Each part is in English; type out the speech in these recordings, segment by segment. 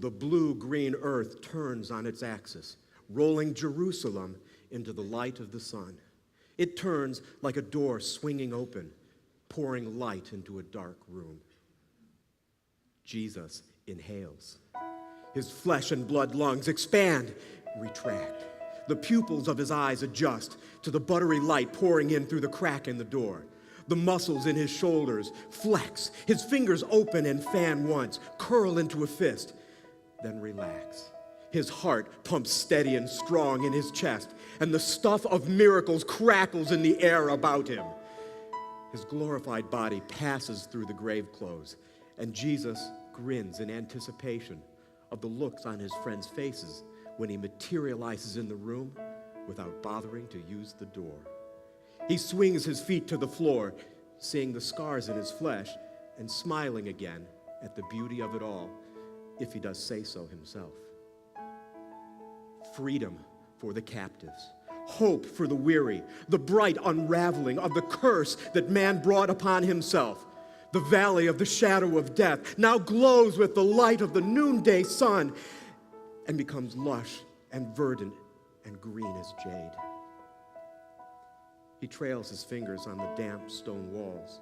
The blue-green earth turns on its axis, rolling Jerusalem into the light of the sun. It turns like a door swinging open, pouring light into a dark room. Jesus inhales. His flesh and blood lungs expand, retract. The pupils of his eyes adjust to the buttery light pouring in through the crack in the door. The muscles in his shoulders flex. His fingers open and fan once, curl into a fist, then relax. His heart pumps steady and strong in his chest, and the stuff of miracles crackles in the air about him. His glorified body passes through the grave clothes, and Jesus grins in anticipation of the looks on his friends' faces when he materializes in the room without bothering to use the door. He swings his feet to the floor, seeing the scars in his flesh and smiling again at the beauty of it all, if he does say so himself. Freedom for the captives, hope for the weary, the bright unraveling of the curse that man brought upon himself. The valley of the shadow of death now glows with the light of the noonday sun and becomes lush and verdant and green as jade. He trails his fingers on the damp stone walls,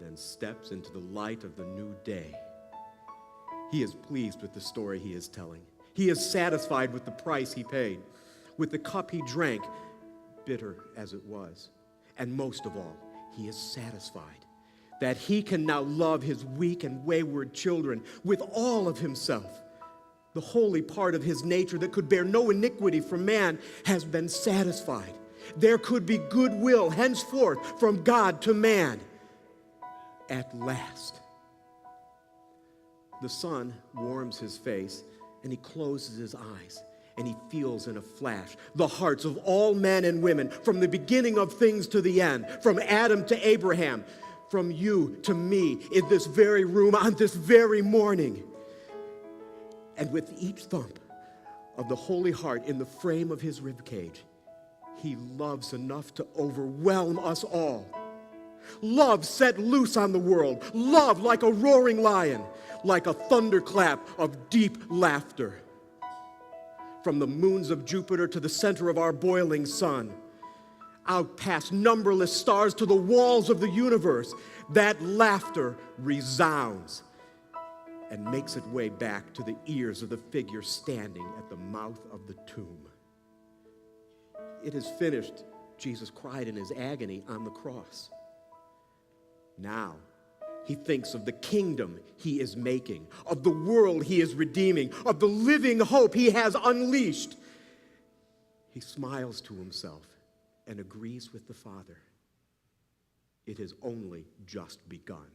then steps into the light of the new day. He is pleased with the story he is telling. He is satisfied with the price he paid, with the cup he drank, bitter as it was. And most of all, he is satisfied that he can now love his weak and wayward children with all of himself. The holy part of his nature that could bear no iniquity from man has been satisfied. There could be goodwill henceforth from God to man. At last. The sun warms his face, and he closes his eyes, and he feels in a flash the hearts of all men and women, from the beginning of things to the end, from Adam to Abraham, from you to me, in this very room, on this very morning. And with each thump of the holy heart in the frame of his ribcage, he loves enough to overwhelm us all. Love set loose on the world. Love like a roaring lion, like a thunderclap of deep laughter. From the moons of Jupiter to the center of our boiling sun, out past numberless stars to the walls of the universe, that laughter resounds and makes its way back to the ears of the figure standing at the mouth of the tomb. It is finished, Jesus cried in his agony on the cross. Now, he thinks of the kingdom he is making, of the world he is redeeming, of the living hope he has unleashed. He smiles to himself and agrees with the Father. It has only just begun.